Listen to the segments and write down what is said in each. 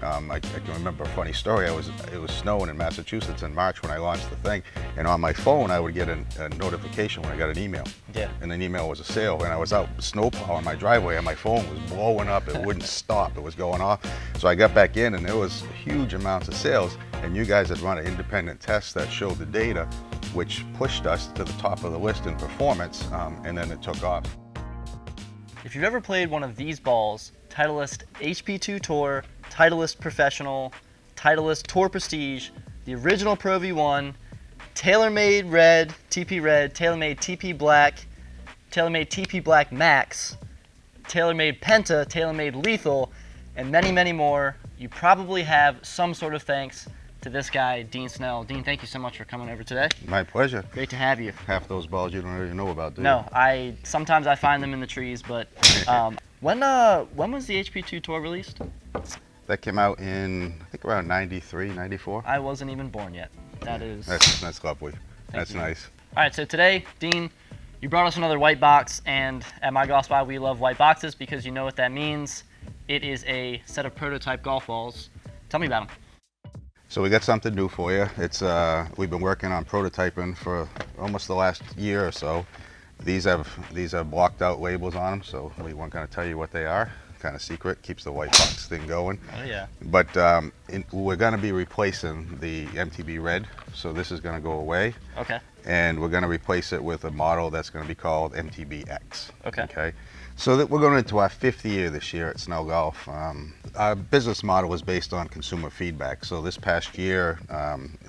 I can remember a funny story. It was snowing in Massachusetts in March when I launched the thing, and on my phone I would get a notification when I got an email. Yeah. And an email was a sale, and I was out snowplow on my driveway, and my phone was blowing up. It wouldn't stop. It was going off. So I got back in, and there was huge amounts of sales. And you guys had run an independent test that showed the data, which pushed us to the top of the list in performance, and then it took off. If you've ever played one of these balls, Titleist HP2 Tour, Titleist Professional, Titleist Tour Prestige, the original Pro-V1, TaylorMade Red, TaylorMade TP Black, TaylorMade TP Black Max, TaylorMade Penta, TaylorMade Lethal, and many, many more, you probably have some sort of thanks to this guy, Dean Snell. Dean, thank you so much for coming over today. My pleasure. Great to have you. Half those balls you don't really know about, do you? No, sometimes I find them in the trees, but when was the HP2 Tour released? That came out in, I think, around 93, 94. I wasn't even born yet. That's lovely. That's nice. All right, so today, Dean, you brought us another white box, and at My Golf Spot, we love white boxes because you know what that means. It is a set of prototype golf balls. Tell me about them. So we got something new for you. We've been working on prototyping for almost the last year or so. These have blocked out labels on them, so we weren't going to tell you what they are. Kind of secret, keeps the white box thing going. Oh yeah. But we're going to be replacing the MTB Red, so this is going to go away. Okay. And we're going to replace it with a model that's going to be called MTB-X. Okay. So that we're going into our 5th year this year at Snell Golf. Our business model is based on consumer feedback. So this past year,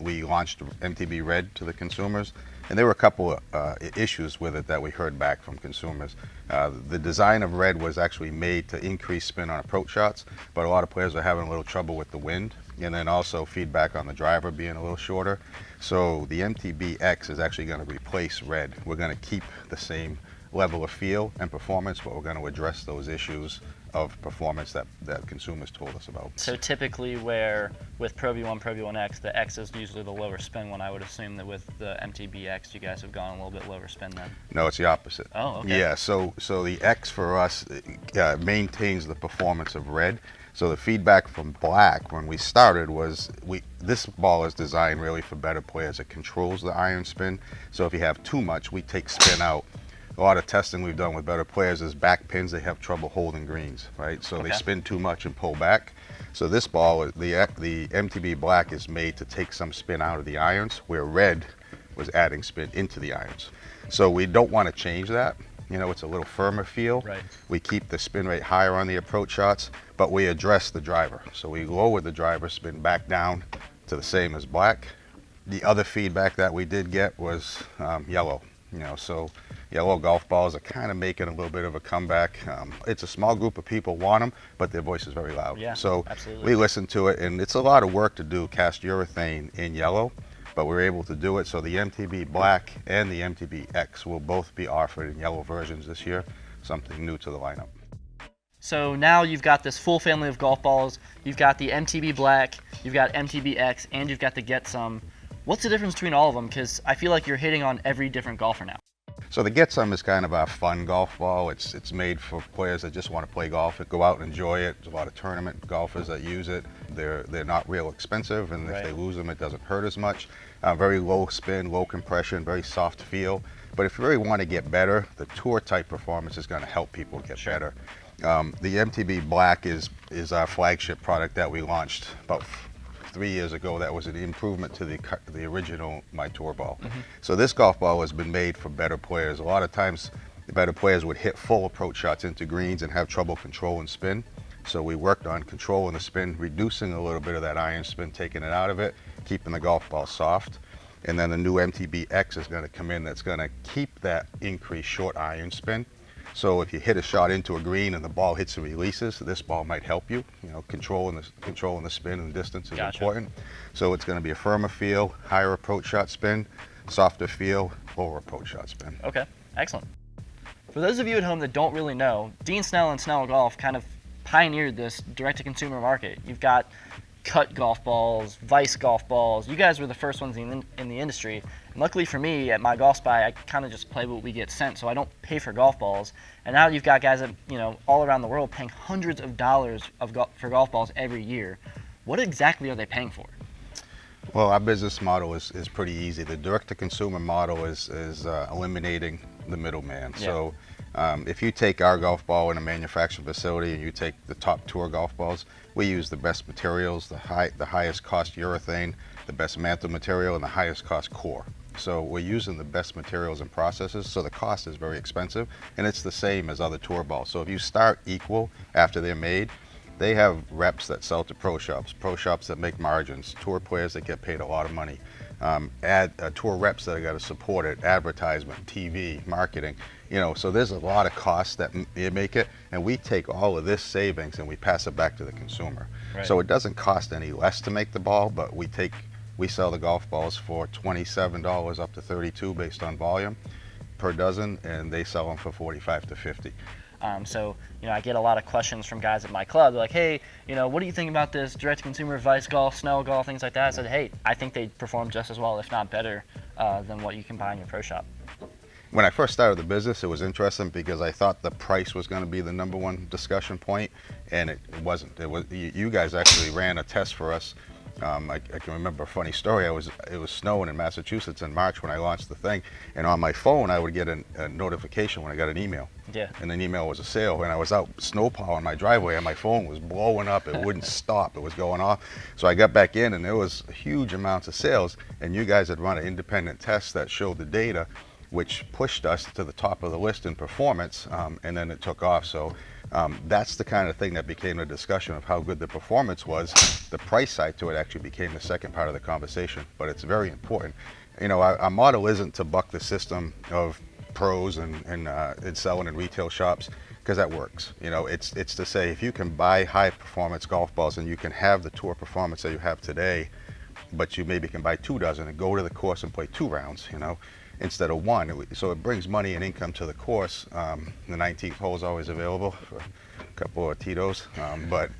we launched MTB Red to the consumers, and there were a couple of issues with it that we heard back from consumers. The design of Red was actually made to increase spin on approach shots, but a lot of players are having a little trouble with the wind, and then also feedback on the driver being a little shorter. So the MTB-X is actually going to replace Red. We're going to keep the same level of feel and performance, but we're going to address those issues of performance that consumers told us about. So typically where with Pro-V1, Pro-V1X, the X is usually the lower spin one. I would assume that with the MTB-X, you guys have gone a little bit lower spin then. No, it's the opposite. Oh, okay. Yeah, so the X for us maintains the performance of Red. So the feedback from Black when we started was, this ball is designed really for better players. It controls the iron spin. So if you have too much, we take spin out. A lot of testing we've done with better players is back pins, they have trouble holding greens, right? So they spin too much and pull back. So this ball, the MTB Black is made to take some spin out of the irons, where Red was adding spin into the irons. So we don't want to change that. You know, it's a little firmer feel. Right. We keep the spin rate higher on the approach shots, but we address the driver. So we lower the driver spin back down to the same as Black. The other feedback that we did get was yellow. You know, so yellow golf balls are kind of making a little bit of a comeback. It's a small group of people want them, but their voice is very loud. Yeah, so absolutely. We listen to it, and it's a lot of work to do cast urethane in yellow, but we're able to do it. So the MTB Black and the MTB-X will both be offered in yellow versions this year, something new to the lineup. So now you've got this full family of golf balls. You've got the MTB Black, you've got MTB-X, and you've got the Get Some. What's the difference between all of them? Because I feel like you're hitting on every different golfer now. So the Get Some is kind of our fun golf ball. It's made for players that just want to play golf, go out and enjoy it. There's a lot of tournament golfers that use it. They're not real expensive, and if they lose them, it doesn't hurt as much. Very low spin, low compression, very soft feel. But if you really want to get better, the tour type performance is going to help people get better. The MTB Black is our flagship product that we launched about 3 years ago. That was an improvement to the original My Tour ball. So this golf ball has been made for better players. A lot of times the better players would hit full approach shots into greens and have trouble controlling spin. So we worked on controlling the spin, reducing a little bit of that iron spin, taking it out of it, keeping the golf ball soft. And then the new MTB-X is going to come in that's going to keep that increased short iron spin. So if you hit a shot into a green and the ball hits and releases, this ball might help you. You know, controlling the spin and distance is important. So it's going to be a firmer feel, higher approach shot spin, softer feel, lower approach shot spin. Okay, excellent. For those of you at home that don't really know, Dean Snell and Snell Golf kind of pioneered this direct-to-consumer market. You've got cut golf balls, Vice golf balls. You guys were the first ones in the industry. And luckily for me, at My Golf Spy, I kind of just play what we get sent, so I don't pay for golf balls. And now you've got guys that, you know, all around the world paying hundreds of dollars for golf balls every year. What exactly are they paying for? Well, our business model is pretty easy. The direct-to-consumer model is eliminating the middleman. Yeah. So if you take our golf ball in a manufacturing facility and you take the top tour golf balls, we use the best materials, the highest cost urethane, the best mantle material, and the highest cost core. So we're using the best materials and processes, so the cost is very expensive, and it's the same as other tour balls. So if you start equal after they're made, they have reps that sell to pro shops that make margins, tour players that get paid a lot of money, tour reps that got to support it, advertisement, TV, marketing, you know, so there's a lot of costs that you make it, and we take all of this savings and we pass it back to the consumer. Right. So it doesn't cost any less to make the ball, but we sell the golf balls for $27 up to $32 based on volume per dozen, and they sell them for $45 to $50. So, you know, I get a lot of questions from guys at my club. They're like, hey, you know, what do you think about this direct-to-consumer Vice golf, Snell golf, things like that? I said, hey, I think they perform just as well, if not better, than what you can buy in your pro shop. When I first started the business, it was interesting because I thought the price was going to be the #1 discussion point, and it wasn't. You guys actually ran a test for us. I can remember a funny story. It was snowing in Massachusetts in March when I launched the thing, and on my phone I would get a notification when I got an email. Yeah. And the email was a sale, and I was out snow plowing my driveway, and my phone was blowing up. It wouldn't stop. It was going off. So I got back in, and there was huge amounts of sales. And you guys had run an independent test that showed the data, which pushed us to the top of the list in performance, and then it took off. So that's the kind of thing that became a discussion of how good the performance was. The price side to it actually became the second part of the conversation, but it's very important. You know, our model isn't to buck the system of pros and selling in retail shops, because that works. You know, it's to say if you can buy high performance golf balls and you can have the tour performance that you have today, but you maybe can buy 2 dozen and go to the course and play 2 rounds, you know, instead of 1. So it brings money and income to the course. The 19th hole is always available for a couple of Tito's, but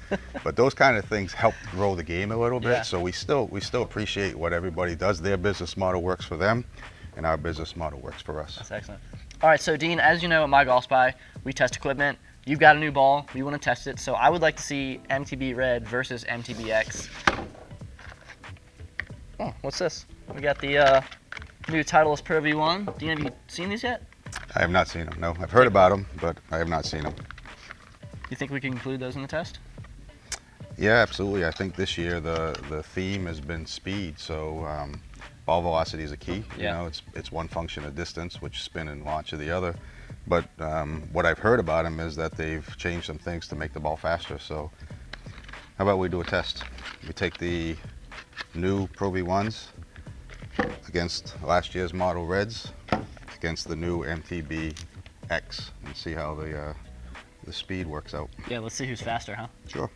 those kind of things help grow the game a little bit. Yeah. So we still appreciate what everybody does. Their business model works for them, and our business model works for us. That's excellent. All right, so Dean, as you know, at My Golf Spy, we test equipment. You've got a new ball. We want to test it. So I would like to see MTB Red versus MTB-X. Oh, what's this? We got the new Titleist Pro-V1. Dean, have you seen these yet? I have not seen them, no. I've heard about them, but I have not seen them. You think we can include those in the test? Yeah, absolutely. I think this year the theme has been speed, so ball velocity is a key. Yeah. You know, it's one function of distance, which spin and launch are the other. But what I've heard about them is that they've changed some things to make the ball faster. So how about we do a test? We take the new Pro-V1s against last year's model Reds against the new MTB-X and see how the speed works out. Yeah, let's see who's faster, huh? Sure.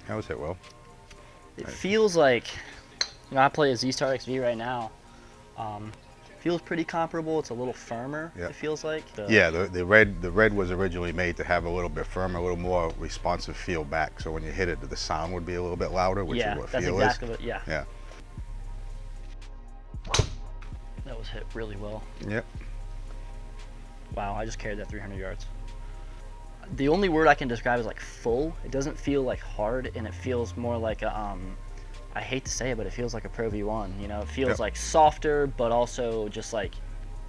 That was hit well. It feels like, you know, I play a Z-Star XV right now. Feels pretty comparable. It's a little firmer. Yeah. It feels like. Yeah, the red was originally made to have a little bit firmer, a little more responsive feel back. So when you hit it, the sound would be a little bit louder, which yeah, is what that's feel exactly is. what. Yeah. Yeah. That was hit really well. Yep. Wow, I just carried that 300 yards. The only word I can describe is like full. It doesn't feel like hard, and it feels more like a I hate to say it, but it feels like a Pro-V1. You know, it feels Yep. like softer, but also just like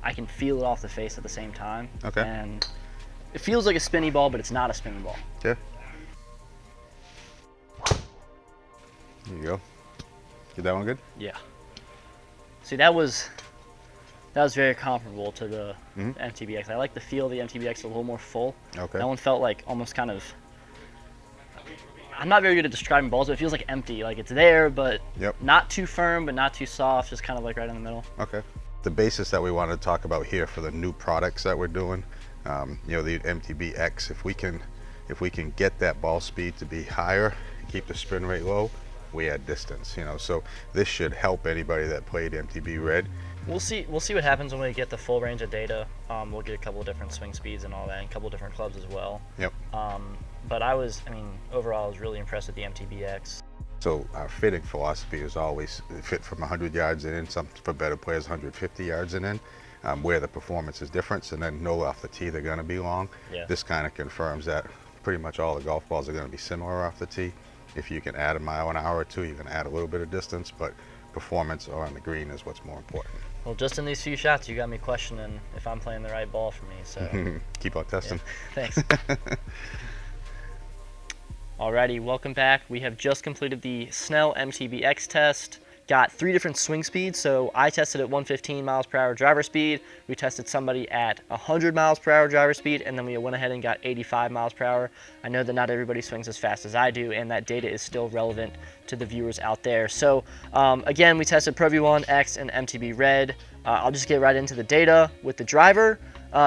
I can feel it off the face at the same time. Okay. And it feels like a spinny ball, but it's not a spinny ball. Yeah. There you go. Get that one good? Yeah. See, that was very comparable to the Mhm. MTB-X. I like the feel of the MTB-X a little more full. Okay. That one felt like almost kind of. I'm not very good at describing balls, but it feels like empty. Like it's there, but Yep. not too firm, but not too soft. Just kind of like right in the middle. Okay. The basis that we wanted to talk about here for the new products that we're doing, you know, the MTB-X, if we can get that ball speed to be higher, keep the spin rate low, we add distance, you know. So this should help anybody that played MTB Red. We'll see what happens when we get the full range of data. We'll get a couple of different swing speeds and all that, and a couple of different clubs as well. Yep. But overall, I was really impressed with the MTB-X. So our fitting philosophy is always fit from 100 yards and in, some for better players 150 yards and in. where the performance is different, and then know off the tee they're going to be long. Yeah. This kind of confirms that pretty much all the golf balls are going to be similar off the tee. If you can add a mile an hour or two, you can add a little bit of distance, but performance on the green is what's more important. Well, just in these few shots, you got me questioning if I'm playing the right ball for me. So keep on testing. Yeah, thanks. Alrighty, welcome back. We have just completed the Snell MTB-X test. Got 3 different swing speeds. So I tested at 115 miles per hour driver speed. We tested somebody at 100 miles per hour driver speed, and then we went ahead and got 85 miles per hour. I know that not everybody swings as fast as I do, and that data is still relevant to the viewers out there. So again, we tested Pro-V1, X, and MTB Red. I'll just get right into the data. With the driver,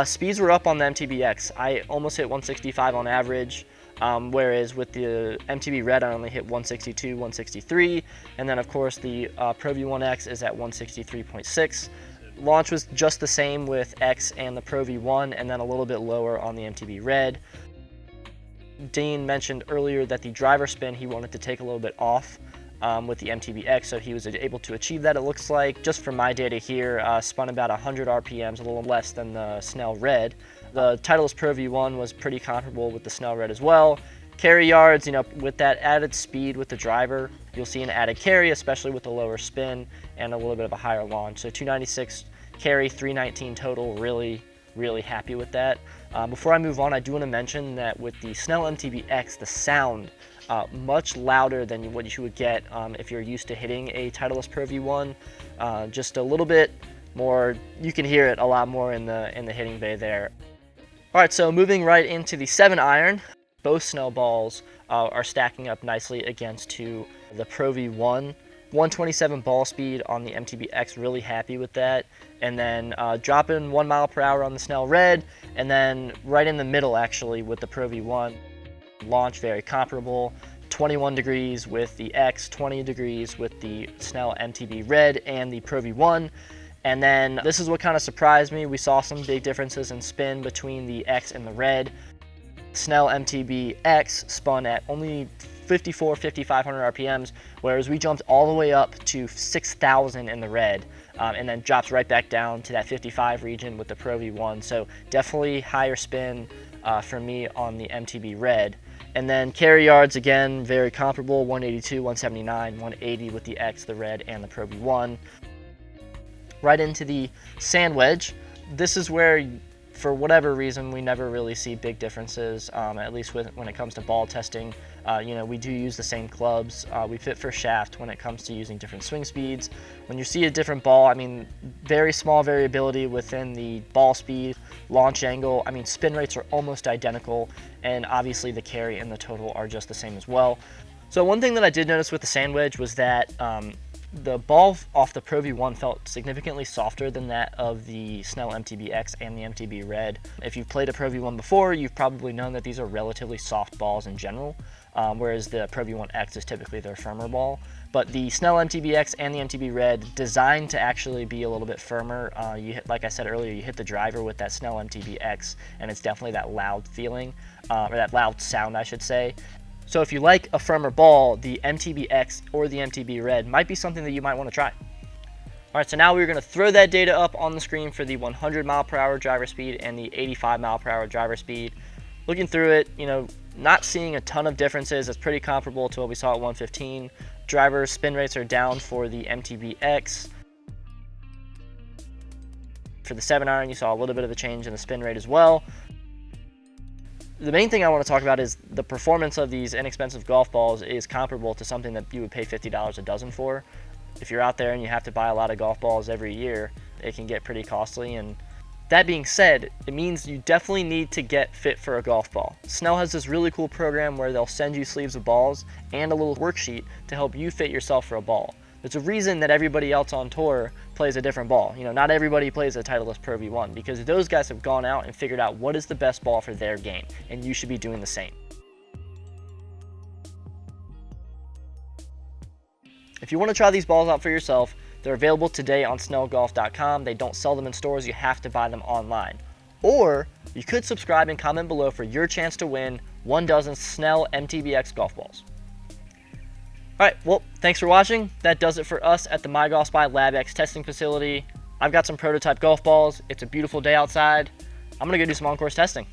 speeds were up on the MTB-X. I almost hit 165 on average. Whereas with the MTB Red, I only hit 162, 163, and then of course the Pro-V1X is at 163.6. Launch was just the same with X and the Pro-V1, and then a little bit lower on the MTB Red. Dean mentioned earlier that the driver spin he wanted to take a little bit off with the MTB-X, so he was able to achieve that, it looks like. Just from my data here, spun about 100 RPMs, a little less than the Snell Red. The Titleist Pro-V1 was pretty comparable with the Snell Red as well. Carry yards, with that added speed with the driver, you'll see an added carry, especially with the lower spin and a little bit of a higher launch. So 296 carry, 319 total, really happy with that. Before I move on, I do want to mention that with the Snell MTB-X, the sound, much louder than what you would get if you're used to hitting a Titleist Pro-V1. Just a little bit more, you can hear it a lot more in the hitting bay there. All right, so moving right into the 7-iron, both Snell balls are stacking up nicely against to the Pro-V1. 127 ball speed on the MTB-X, really happy with that. And then dropping 1 mile per hour on the Snell Red, and then right in the middle actually with the Pro-V1. Launch very comparable, 21 degrees with the X, 20 degrees with the Snell MTB Red and the Pro-V1. And then this is what kind of surprised me. We saw some big differences in spin between the X and the Red. Snell MTB-X spun at only 5,500 RPMs, whereas we jumped all the way up to 6,000 in the Red, and then drops right back down to that 55 region with the Pro-V1. So definitely higher spin for me on the MTB Red. And then carry yards, again, very comparable, 182, 179, 180 with the X, the Red, and the Pro-V1. Right into the sand wedge. This is where, for whatever reason, we never really see big differences, at least when it comes to ball testing. We do use the same clubs. We fit for shaft when it comes to using different swing speeds. When you see a different ball, very small variability within the ball speed, launch angle. Spin rates are almost identical, and obviously the carry and the total are just the same as well. So one thing that I did notice with the sand wedge was that the ball off the Pro-V1 felt significantly softer than that of the Snell MTB-X and the MTB Red. If you've played a Pro-V1 before, you've probably known that these are relatively soft balls in general, whereas the Pro-V1X is typically their firmer ball. But the Snell MTB-X and the MTB Red, designed to actually be a little bit firmer. Like I said earlier, you hit the driver with that Snell MTB-X, and it's definitely that loud feeling, or that loud sound, I should say. So if you like a firmer ball, the MTB-X or the MTB Red might be something that you might want to try. All right, so now we're going to throw that data up on the screen for the 100 mile per hour driver speed and the 85 mile per hour driver speed. Looking through it, not seeing a ton of differences. It's pretty comparable to what we saw at 115. Driver spin rates are down for the MTB-X. For the 7-iron, you saw a little bit of a change in the spin rate as well. The main thing I want to talk about is the performance of these inexpensive golf balls is comparable to something that you would pay $50 a dozen for. If you're out there and you have to buy a lot of golf balls every year, it can get pretty costly. And that being said, it means you definitely need to get fit for a golf ball. Snell has this really cool program where they'll send you sleeves of balls and a little worksheet to help you fit yourself for a ball. There's a reason that everybody else on tour plays a different ball. Not everybody plays a Titleist Pro-V1, because those guys have gone out and figured out what is the best ball for their game, and you should be doing the same. If you want to try these balls out for yourself, they're available today on snellgolf.com. They don't sell them in stores, you have to buy them online. Or you could subscribe and comment below for your chance to win 1 dozen Snell MTB-X golf balls. All right, well, thanks for watching. That does it for us at the MyGolfSpy LabX testing facility. I've got some prototype golf balls. It's a beautiful day outside. I'm gonna go do some on-course testing.